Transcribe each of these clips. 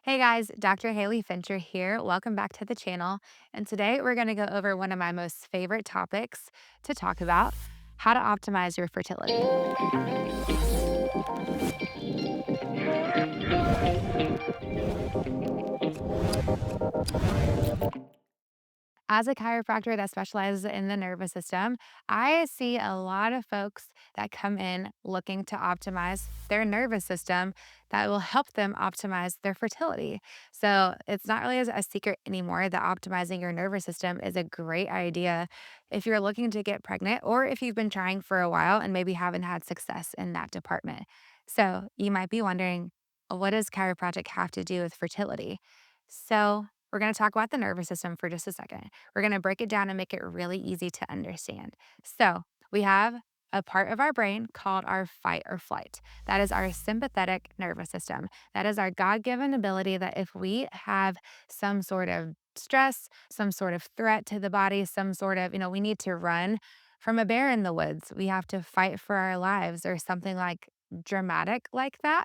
Hey guys, Dr. Hayley Fincher here. Welcome back to the channel. And today we're going to go over one of my most favorite topics to talk about: how to optimize your fertility. As a chiropractor that specializes in the nervous system, I see a lot of folks that come in looking to optimize their nervous system that will help them optimize their fertility. So it's not really a secret anymore that optimizing your nervous system is a great idea if you're looking to get pregnant or if you've been trying for a while and maybe haven't had success in that department. So you might be wondering, what does chiropractic have to do with fertility? So we're going to talk about the nervous system for just a second. We're going to break it down and make it really easy to understand. So, we have a part of our brain called our fight or flight. That is our sympathetic nervous system. That is our God given ability that if we have some sort of stress, some sort of threat to the body, some sort of, we need to run from a bear in the woods, we have to fight for our lives or something like dramatic like that,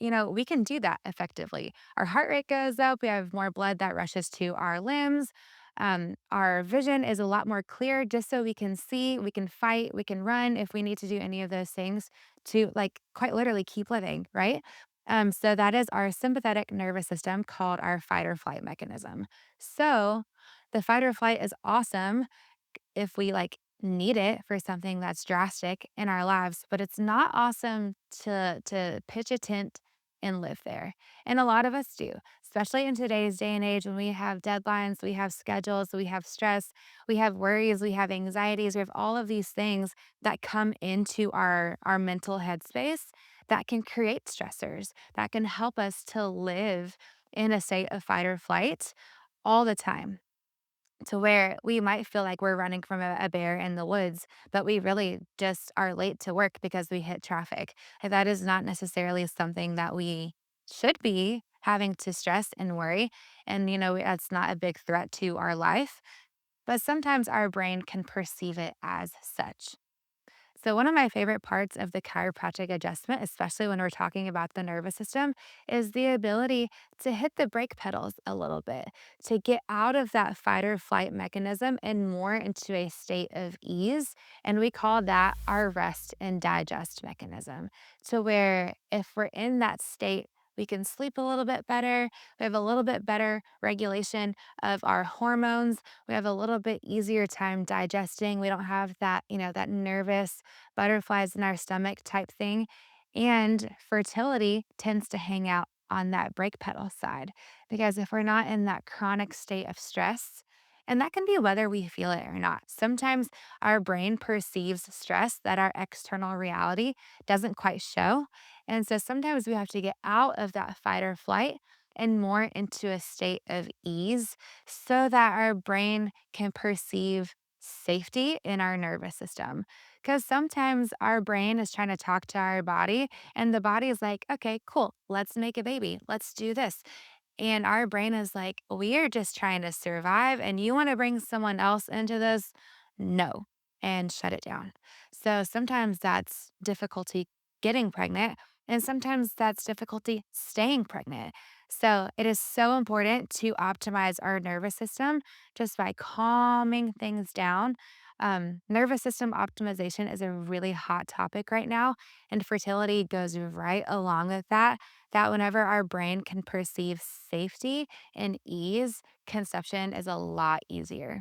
we can do that effectively. Our heart rate goes up, we have more blood that rushes to our limbs. Our vision is a lot more clear just so we can see, we can fight, we can run if we need to do any of those things to like quite literally keep living, right? So that is our sympathetic nervous system called our fight or flight mechanism. So the fight or flight is awesome if we like need it for something that's drastic in our lives, but it's not awesome to pitch a tent and live there. And a lot of us do, especially in today's day and age when we have deadlines, we have schedules, we have stress, we have worries, we have anxieties, we have all of these things that come into our mental headspace that can create stressors, that can help us to live in a state of fight or flight all the time, to where we might feel like we're running from a bear in the woods, but we really just are late to work because we hit traffic. And that is not necessarily something that we should be having to stress and worry. And, that's not a big threat to our life, but sometimes our brain can perceive it as such. So, one of my favorite parts of the chiropractic adjustment, especially when we're talking about the nervous system, is the ability to hit the brake pedals a little bit, to get out of that fight or flight mechanism and more into a state of ease. And we call that our rest and digest mechanism, to where if we're in that state, we can sleep a little bit better. We have a little bit better regulation of our hormones. We have a little bit easier time digesting. We don't have that nervous butterflies in our stomach type thing. And fertility tends to hang out on that brake pedal side because if we're not in that chronic state of stress, and that can be whether we feel it or not. Sometimes our brain perceives stress that our external reality doesn't quite show. And so sometimes we have to get out of that fight or flight and more into a state of ease so that our brain can perceive safety in our nervous system. Because sometimes our brain is trying to talk to our body, and the body is like, okay, cool, let's make a baby, let's do this. And our brain is like, we are just trying to survive, and you want to bring someone else into this? No, and shut it down. So sometimes that's difficulty getting pregnant, and sometimes that's difficulty staying pregnant. So it is so important to optimize our nervous system just by calming things down. Nervous system optimization is a really hot topic right now, and fertility goes right along with that. That whenever our brain can perceive safety and ease, conception is a lot easier.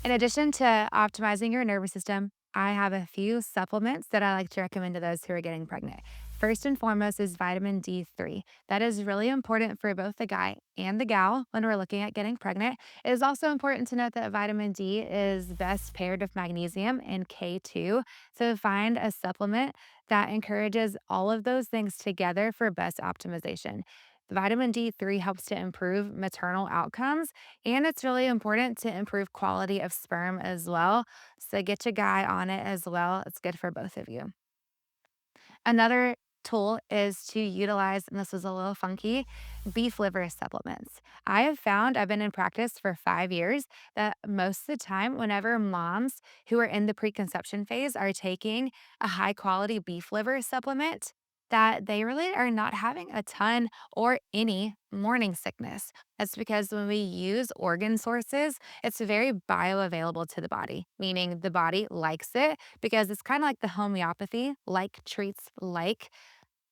In addition to optimizing your nervous system, I have a few supplements that I like to recommend to those who are getting pregnant. First and foremost is vitamin D3. That is really important for both the guy and the gal when we're looking at getting pregnant. It is also important to note that vitamin D is best paired with magnesium and K2. So find a supplement that encourages all of those things together for best optimization. Vitamin D3 helps to improve maternal outcomes, and it's really important to improve quality of sperm as well. So get your guy on it as well. It's good for both of you. Another tool is to utilize, and this is a little funky, beef liver supplements. I have found, I've been in practice for 5 years, that most of the time, whenever moms who are in the preconception phase are taking a high quality beef liver supplement, that they really are not having a ton or any morning sickness. That's because when we use organ sources, it's very bioavailable to the body, meaning the body likes it because it's kind of like the homeopathy, like treats like,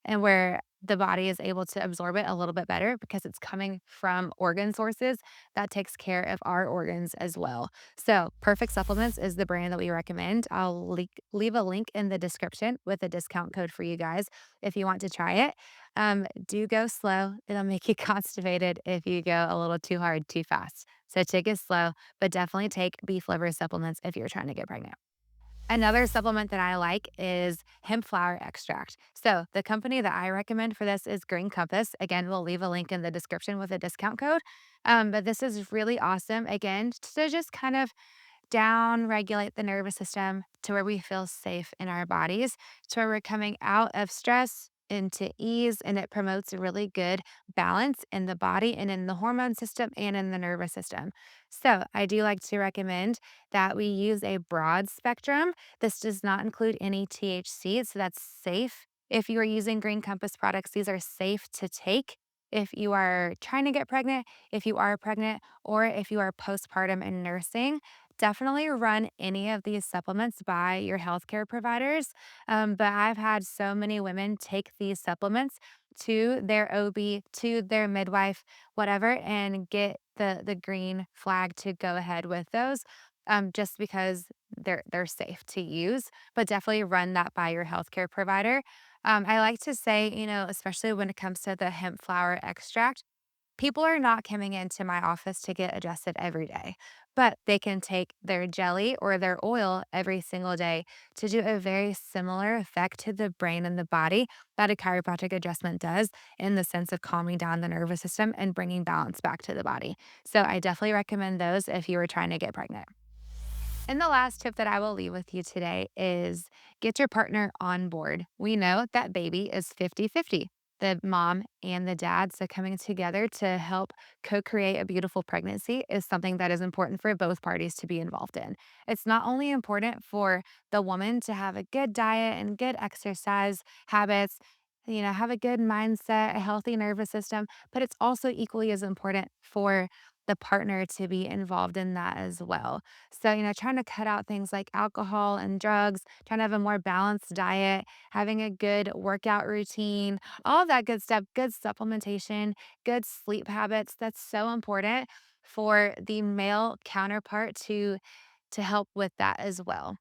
and where the body is able to absorb it a little bit better because it's coming from organ sources that takes care of our organs as well. So, Perfect Supplements is the brand that we recommend. I'll leave a link in the description with a discount code for you guys if you want to try it. Do go slow. It'll make you constipated if you go a little too hard too fast. So, take it slow, but definitely take beef liver supplements if you're trying to get pregnant. Another supplement that I like is hemp flower extract. So, the company that I recommend for this is Green Compass. Again, we'll leave a link in the description with a discount code. But this is really awesome. Again, to just kind of down regulate the nervous system to where we feel safe in our bodies, to where we're coming out of stress into ease, and it promotes a really good balance in the body and in the hormone system and in the nervous system. So, I do like to recommend that we use a broad spectrum. This does not include any THC, so that's safe. If you are using Green Compass products, these are safe to take if you are trying to get pregnant, if you are pregnant, or if you are postpartum and nursing. Definitely run any of these supplements by your healthcare providers. But I've had so many women take these supplements to their OB, to their midwife, whatever, and get the green flag to go ahead with those. Just because they're safe to use, but definitely run that by your healthcare provider. I like to say, especially when it comes to the hemp flower extract, people are not coming into my office to get adjusted every day, but they can take their jelly or their oil every single day to do a very similar effect to the brain and the body that a chiropractic adjustment does in the sense of calming down the nervous system and bringing balance back to the body. So I definitely recommend those if you were trying to get pregnant. And the last tip that I will leave with you today is get your partner on board. We know that baby is 50-50, the mom and the dad. So coming together to help co create a beautiful pregnancy is something that is important for both parties to be involved in. It's not only important for the woman to have a good diet and good exercise habits. Have a good mindset, a healthy nervous system, but it's also equally as important for the partner to be involved in that as well. So, trying to cut out things like alcohol and drugs, trying to have a more balanced diet, having a good workout routine, all of that good stuff, good supplementation, good sleep habits. That's so important for the male counterpart to help with that as well.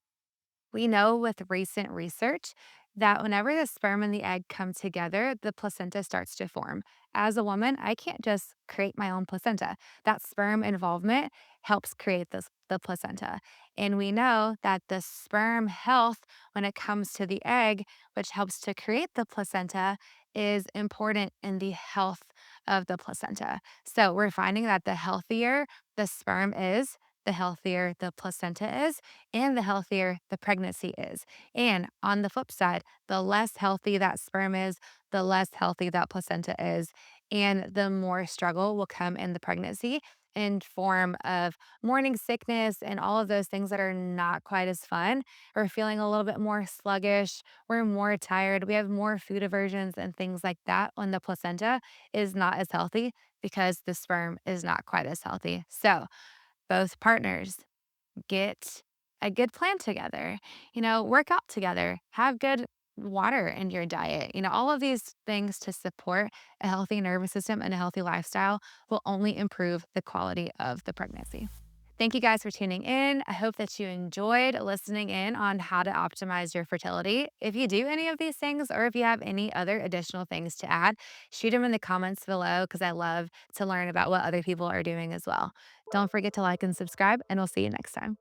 We know with recent research that whenever the sperm and the egg come together, the placenta starts to form. As a woman, I can't just create my own placenta. That sperm involvement helps create the placenta. And we know that the sperm health, when it comes to the egg, which helps to create the placenta, is important in the health of the placenta. So we're finding that the healthier the sperm is, the healthier the placenta is, and the healthier the pregnancy is. And on the flip side, the less healthy that sperm is, the less healthy that placenta is, and the more struggle will come in the pregnancy in form of morning sickness and all of those things that are not quite as fun. We're feeling a little bit more sluggish, we're more tired, we have more food aversions and things like that when the placenta is not as healthy because the sperm is not quite as healthy. So, both partners get a good plan together, work out together, have good water in your diet. All of these things to support a healthy nervous system and a healthy lifestyle will only improve the quality of the pregnancy. Thank you guys for tuning in. I hope that you enjoyed listening in on how to optimize your fertility. If you do any of these things, or if you have any other additional things to add, shoot them in the comments below because I love to learn about what other people are doing as well. Don't forget to like and subscribe, and we'll see you next time.